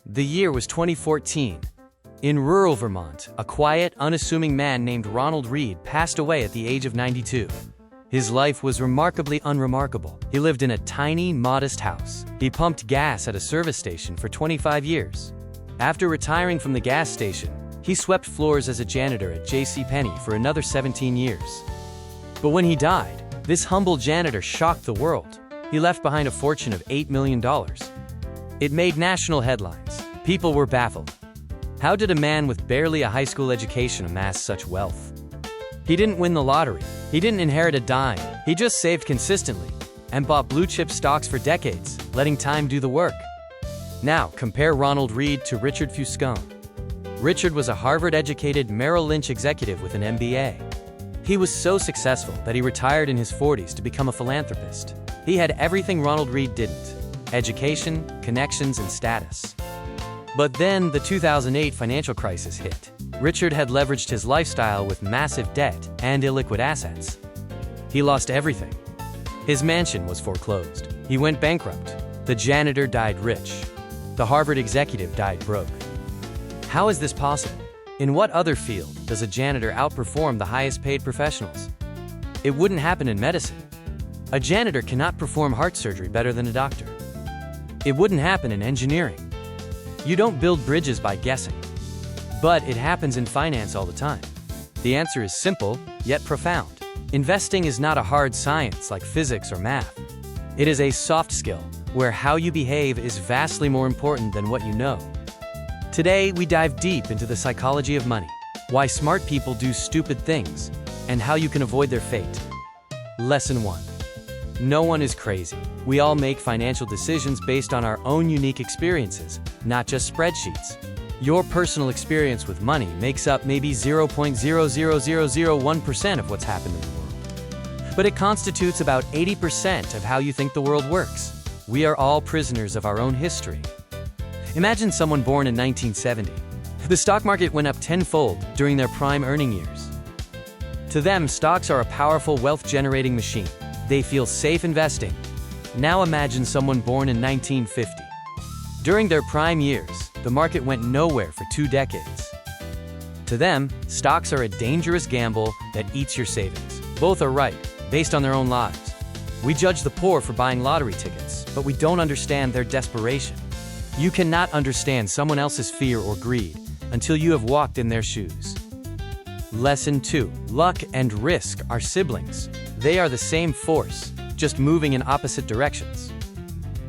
The year was 2014. In rural Vermont, a quiet, unassuming man named Ronald Read passed away at the age of 92. His life was remarkably unremarkable. He lived in a tiny, modest house. He pumped gas at a service station for 25 years. After retiring from the gas station, he swept floors as a janitor at JCPenney for another 17 years. But when he died, this humble janitor shocked the world. He left behind a fortune of $8 million. It made national headlines. People were baffled. How did a man with barely a high school education amass such wealth? He didn't win the lottery. He didn't inherit a dime. He just saved consistently and bought blue-chip stocks for decades, letting time do the work. Now, compare Ronald Read to Richard Fuscone. Richard was a Harvard-educated Merrill Lynch executive with an MBA. He was so successful that he retired in his 40s to become a philanthropist. He had everything Ronald Read didn't: education, connections, and status. But then the 2008 financial crisis hit. Richard had leveraged his lifestyle with massive debt and illiquid assets. He lost everything. His mansion was foreclosed. He went bankrupt. The janitor died rich. The Harvard executive died broke. How is this possible? In what other field does a janitor outperform the highest paid professionals? It wouldn't happen in medicine. A janitor cannot perform heart surgery better than a doctor. It wouldn't happen in engineering. You don't build bridges by guessing. But it happens in finance all the time. The answer is simple, yet profound. Investing is not a hard science like physics or math. It is a soft skill, where how you behave is vastly more important than what you know. Today, we dive deep into the psychology of money, why smart people do stupid things, and how you can avoid their fate. Lesson 1. No one is crazy. We all make financial decisions based on our own unique experiences, not just spreadsheets. Your personal experience with money makes up maybe 0.00001% of what's happened in the world. But it constitutes about 80% of how you think the world works. We are all prisoners of our own history. Imagine someone born in 1970. The stock market went up tenfold during their prime earning years. To them, stocks are a powerful wealth-generating machine. They feel safe investing. Now imagine someone born in 1950. During their prime years, the market went nowhere for 2 decades. To them, stocks are a dangerous gamble that eats your savings. Both are right, based on their own lives. We judge the poor for buying lottery tickets, but we don't understand their desperation. You cannot understand someone else's fear or greed until you have walked in their shoes. Lesson 2. Luck and risk are siblings. They are the same force, just moving in opposite directions.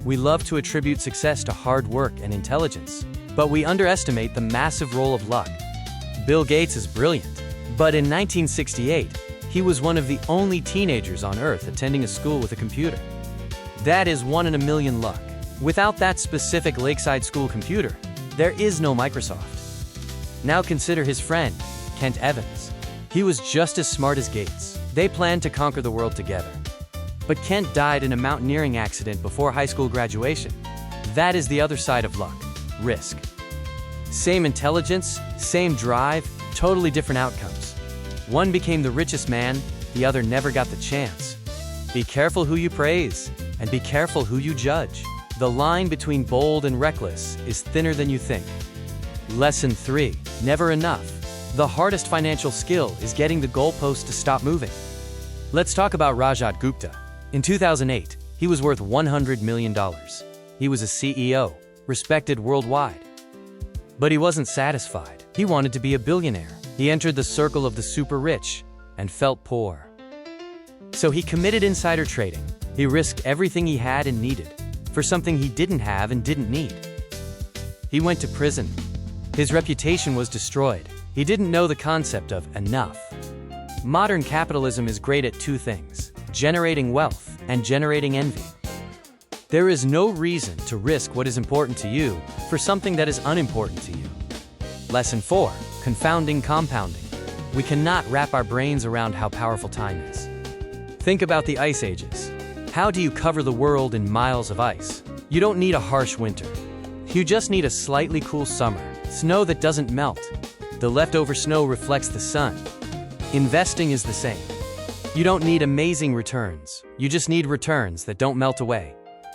We love to attribute success to hard work and intelligence, but we underestimate the massive role of luck. Bill Gates is brilliant, but in 1968, he was one of the only teenagers on Earth attending a school with a computer. That is 1 in a million luck. Without that specific Lakeside School computer, there is no Microsoft. Now consider his friend, Kent Evans. He was just as smart as Gates. They planned to conquer the world together. But Kent died in a mountaineering accident before high school graduation. That is the other side of luck: risk. Same intelligence, same drive, totally different outcomes. One became the richest man, the other never got the chance. Be careful who you praise, and be careful who you judge. The line between bold and reckless is thinner than you think. Lesson 3. Never enough. The hardest financial skill is getting the goalpost to stop moving. Let's talk about Rajat Gupta. In 2008, he was worth $100 million. He was a CEO, respected worldwide. But he wasn't satisfied. He wanted to be a billionaire. He entered the circle of the super rich and felt poor. So he committed insider trading. He risked everything he had and needed for something he didn't have and didn't need. He went to prison. His reputation was destroyed. He didn't know the concept of enough. Modern capitalism is great at 2 things: generating wealth and generating envy. There is no reason to risk what is important to you for something that is unimportant to you. Lesson 4. Confounding compounding. We cannot wrap our brains around how powerful time is. Think about the ice ages. How do you cover the world in miles of ice? You don't need a harsh winter. You just need a slightly cool summer, snow that doesn't melt. The leftover snow reflects the sun. Investing is the same. You don't need amazing returns. You just need returns that don't melt away.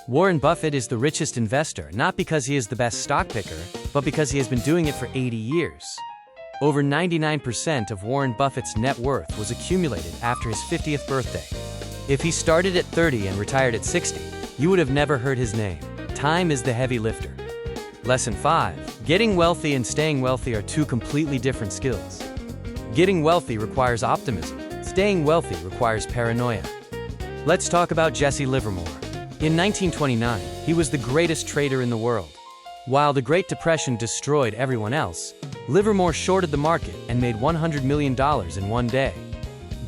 Warren Buffett is the richest investor not because he is the best stock picker, but because he has been doing it for 80 years. Over 99% of Warren Buffett's net worth was accumulated after his 50th birthday. If he started at 30 and retired at 60, you would have never heard his name. Time is the heavy lifter. Lesson 5. Getting wealthy and staying wealthy are two completely different skills. Getting wealthy requires optimism. Staying wealthy requires paranoia. Let's talk about Jesse Livermore. In 1929, he was the greatest trader in the world. While the Great Depression destroyed everyone else, Livermore shorted the market and made $100 million in one day.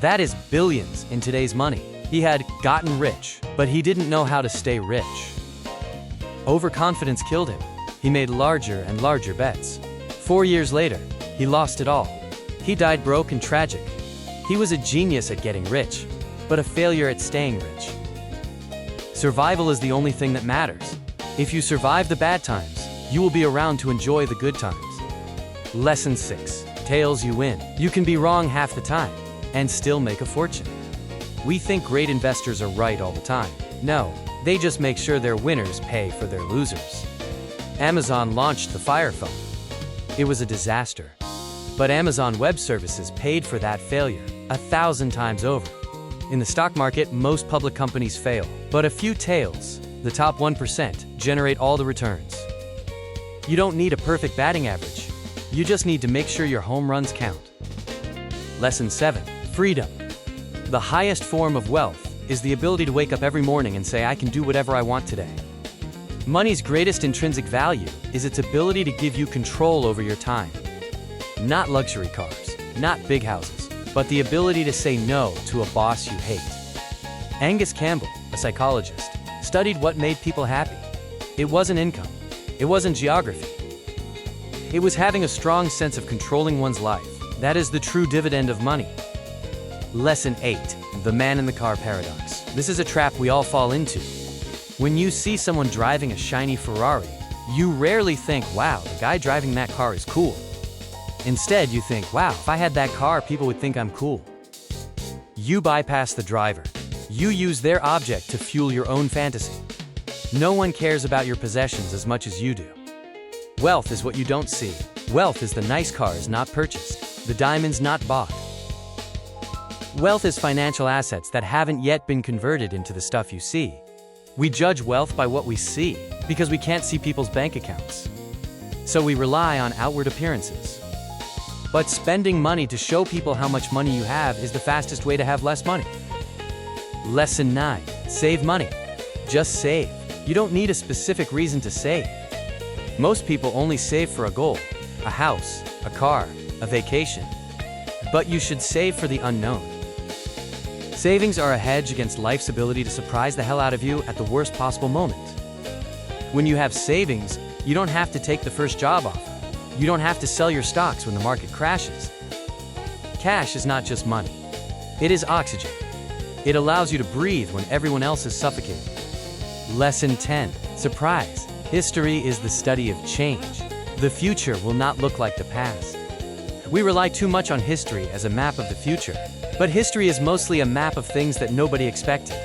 That is billions in today's money. He had gotten rich, but he didn't know how to stay rich. Overconfidence killed him. He made larger and larger bets. 4 years later, he lost it all. He died broke and tragic. He was a genius at getting rich, but a failure at staying rich. Survival is the only thing that matters. If you survive the bad times, you will be around to enjoy the good times. Lesson 6. Tails you win. You can be wrong half the time and still make a fortune. We think great investors are right all the time. No, they just make sure their winners pay for their losers. Amazon launched the Fire Phone. It was a disaster. But Amazon Web Services paid for that failure 1,000 times over. In the stock market, most public companies fail, but a few tails, the top 1%, generate all the returns. You don't need a perfect batting average. You just need to make sure your home runs count. Lesson 7. Freedom. The highest form of wealth is the ability to wake up every morning and say, I can do whatever I want today. Money's greatest intrinsic value is its ability to give you control over your time. Not luxury cars, not big houses, but the ability to say no to a boss you hate. Angus Campbell, a psychologist, studied what made people happy. It wasn't income. It wasn't geography. It was having a strong sense of controlling one's life. That is the true dividend of money. Lesson 8. The man in the car paradox. This is a trap we all fall into. When you see someone driving a shiny Ferrari, you rarely think, wow, the guy driving that car is cool. Instead, you think, wow, if I had that car, people would think I'm cool. You bypass the driver. You use their object to fuel your own fantasy. No one cares about your possessions as much as you do. Wealth is what you don't see. Wealth is the nice cars not purchased, the diamonds not bought. Wealth is financial assets that haven't yet been converted into the stuff you see. We judge wealth by what we see, because we can't see people's bank accounts. So we rely on outward appearances. But spending money to show people how much money you have is the fastest way to have less money. Lesson 9. Save money. Just save. You don't need a specific reason to save. Most people only save for a goal, a house, a car, a vacation. But you should save for the unknown. Savings are a hedge against life's ability to surprise the hell out of you at the worst possible moment. When you have savings, you don't have to take the first job offer. You don't have to sell your stocks when the market crashes. Cash is not just money. It is oxygen. It allows you to breathe when everyone else is suffocating. Lesson 10. Surprise. History is the study of change. The future will not look like the past. We rely too much on history as a map of the future, but history is mostly a map of things that nobody expected.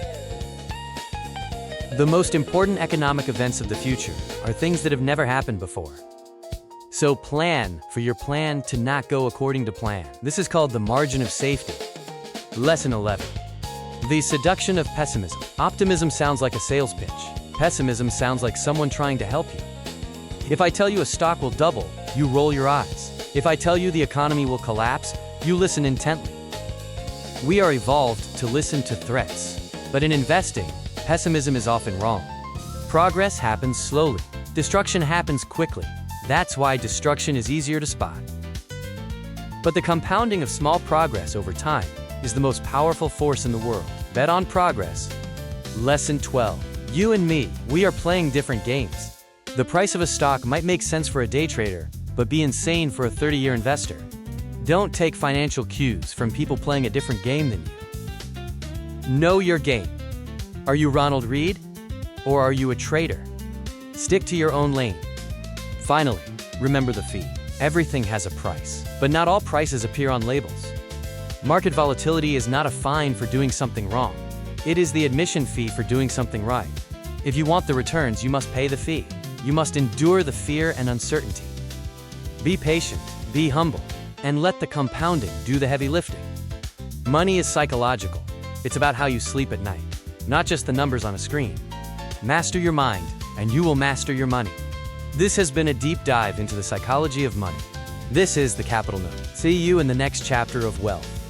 The most important economic events of the future are things that have never happened before. So plan for your plan to not go according to plan. This is called the margin of safety. Lesson 11. The seduction of pessimism. Optimism sounds like a sales pitch. Pessimism sounds like someone trying to help you. If I tell you a stock will double, you roll your eyes. If I tell you the economy will collapse, you listen intently. We are evolved to listen to threats. But in investing, pessimism is often wrong. Progress happens slowly. Destruction happens quickly. That's why destruction is easier to spot. But the compounding of small progress over time is the most powerful force in the world. Bet on progress. Lesson 12. You and me, we are playing different games. The price of a stock might make sense for a day trader, but be insane for a 30-year investor. Don't take financial cues from people playing a different game than you. Know your game. Are you Ronald Read? Or are you a trader? Stick to your own lane. Finally, remember the fee. Everything has a price, but not all prices appear on labels. Market volatility is not a fine for doing something wrong. It is the admission fee for doing something right. If you want the returns, you must pay the fee. You must endure the fear and uncertainty. Be patient, be humble, and let the compounding do the heavy lifting. Money is psychological. It's about how you sleep at night, not just the numbers on a screen. Master your mind, and you will master your money. This has been a deep dive into the psychology of money. This is the Capital Note. See you in the next chapter of Wealth.